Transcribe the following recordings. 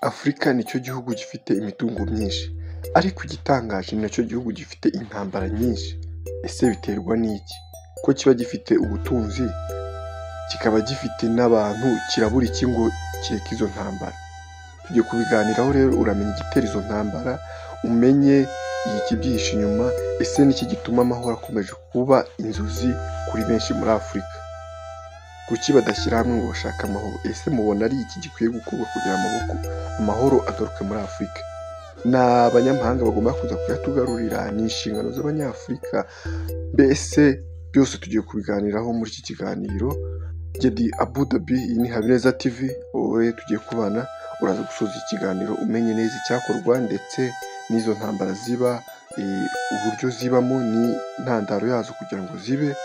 Afurika nicyo gihugu gifite imitungo myinshi, ariko igitangaje ni nacyo gihugu gifite intambara nyinshi. Ese biterwa n'iki? Ko kiba gifite ubutunzi kikaba gifite n'abantu, kirabura iki ngo kireke izo ntambara? Tugiye kubiganiraho rero, uramenya igitera izo ntambara, umenye ikibyihishe inyuma. Ese niki gituma amahoro akomeje kuba inzozi kuri benshi muri Afurika? Kuki badashyira hamwe ngo bashake amahoro? Ese mubona ari iki gikwiye gukorwa kugira amahoro agaruke muri Afurika? Ni abanyamahanga bagomba kuza kuyatugarurira? Ni inshingano z'abanyafurika? Mbese byose tugiye kubiganiraho muri iki kiganiro. Jye Abu Dhabi, iyi ni Habineza TV. Wowe tugiye kubana, uraza gusoza ikiganiro umenye neza icyakorwa ndetse n'izo ntambara ziba, uburyo zibamo n'intandaro yazo kugira ngo zibe.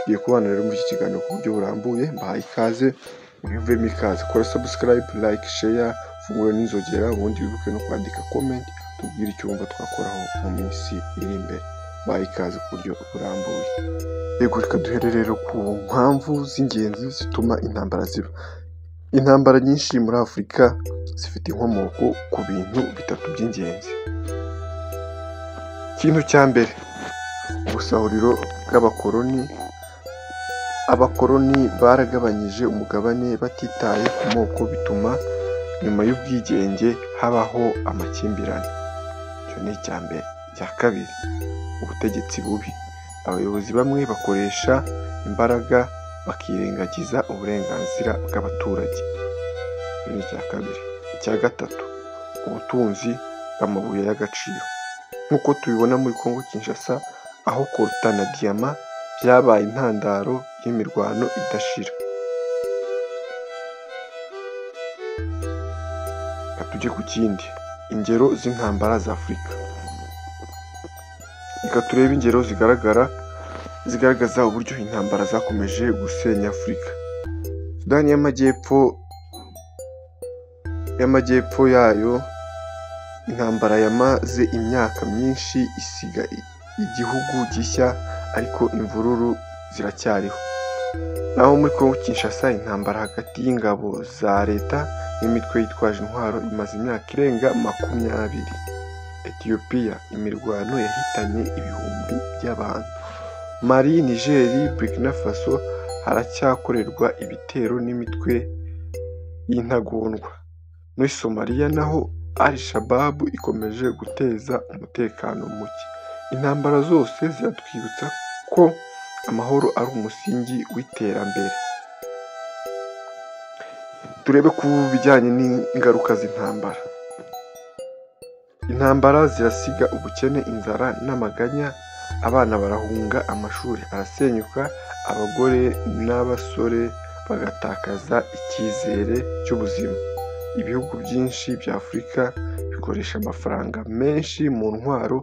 Tugiye kubana rero muri iki kiganiro ku buryo burambuye. Mbahaye ikaze, mwivemo ikaze. Kora subscribe, like, share, fungura n'inzogera, ubundi wibuke no kwandika comment tubwire icyo wumva twakoraho mu minsi iri imbere. Mbahaye ikaze ku buryo burambuye. Yego, reka duhere rero ku mpamvu z'ingenzi zituma intambara ziba. Intambara nyinshi muri Afurika zifite inkomoko ku bintu bitatu by'ingenzi. Ikintu cya mbere, ubusahuriro bw'abakoloni. Abakoloni baragabanyije umugabane batitaye ku moko, bituma nyuma y'ubwigenge habaho amakimbirane. Icyo ni icya mbere. Icya kabiri, ubutegetsi bubi. Abayobozi bamwe bakoresha imbaraga bakirengagiza uburenganzira bw'abaturage. Icyo ni icya kabiri. Icya gatatu, ubutunzi bw'amabuye y'agaciro. Nk'uko tubibona muri Kongo Kinshasa, aho koruta na diyama byabaye intandaro y'imirwano idashira. Tujye ku kindi, ingero z'intambara za Afurika. Reka turebe ingero zigaragaza uburyo intambara zakomeje gusenya Afurika. Sudani y'Amajyepfo yayo, intambara yamaze imyaka myinshi isiga igihugu gishya, ariko imvururu ziracyariho. Naho muri Kongo Kinshasa, intambara hagati y'ingabo za leta n'imitwe yitwaje intwaro imaze imyaka irenga 20. Ethiopia, imirwano yahitanye ibihumbi by'abantu. Mali, Niger, Burkina Faso haracyakorerwa ibitero n'imitwe y'intagondwa. Muri Somalia naho Al-Shabaab ikomeje guteza umutekano muke. Intambara zose ziratwibutsa ko amahoro ari umusingi w'iterambere. Turebe ku bijyanye n'ingaruka z'intambara. Intambara zirasiga ubukene, inzara n'amaganya. Abana barahunga, amashuri arasenyuka, abagore n'abasore bagatakaza icyizere cy'ubuzima. Ibihugu byinshi bya Afurika bikoresha amafaranga menshi mu ntwaro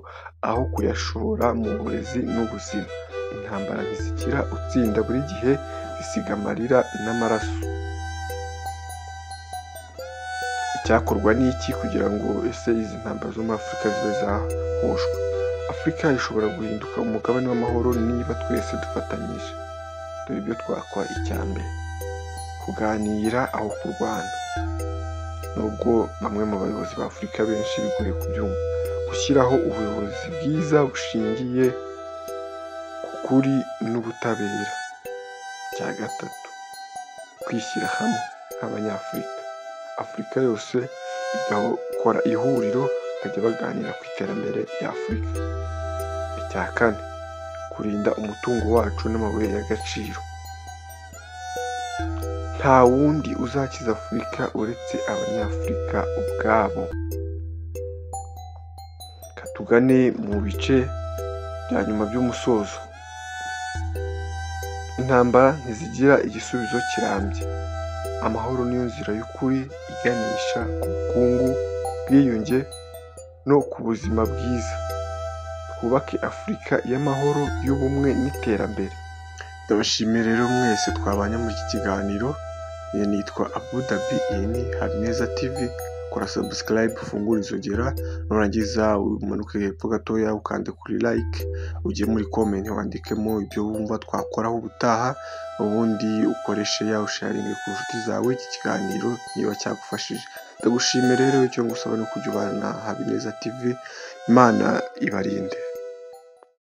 aho kuyashora mu burezi n'ubuzima. Intambara ntizikira utsinda, buri gihe zisiga amarira n'amaraso. Icyakorwa ni iki kugira ngo ese izi ntambara zo muri Afurika zibe zahoshwa? Afurika ishobora guhinduka umugabane w'amahoro niba twese dufatanyije. Dore ibyo twakora. Icya mbere, kuganira aho kurwana. Nubwo bamwe mu bayobozi ba Afurika benshi bigoye kubyumva, gushyiraho ubuyobozi bwiza bushingiye ku kuri n'ubutabera. Icya gatatu, kwishyira hamwe nk'abanyafurika. Afurika yose igakora ihuriro, bakajya baganira ku iterambere rya Afurika. Icya kane, kurinda umutungo wacu n'amabuye y'agaciro. Nta wundi uzakiza Afurika uretse abanyafurika ubwabo. Katugane mu bice bya nyuma by'umusozo. Intambara ntizigira igisubizo kirambye. Amahoro niyo nzira y'ukuri iganisha ku bukungu, ubwiyunge no ku buzima bwiza. Twubake Afurika y'amahoro, y'ubumwe n'iterambere. Ndabashimiye rero mwese twabanye muri iki kiganiro. Nitwa Abu Dhabi, iyi ni Habineza TV. Kora subscribe, fungura inzogera, nurangiza umanuke hepfo gatoya ukande kuri like, ujye muri comment wandikemo ibyo wumva twakoraho ubutaha, ubundi ukoreshe sharing ku nshuti zawe iki kiganiro niba cyagufashije. Ndagushimiye rero, icyo ngusaba ni ukujya ubana na Habineza TV, Imana ibarinde.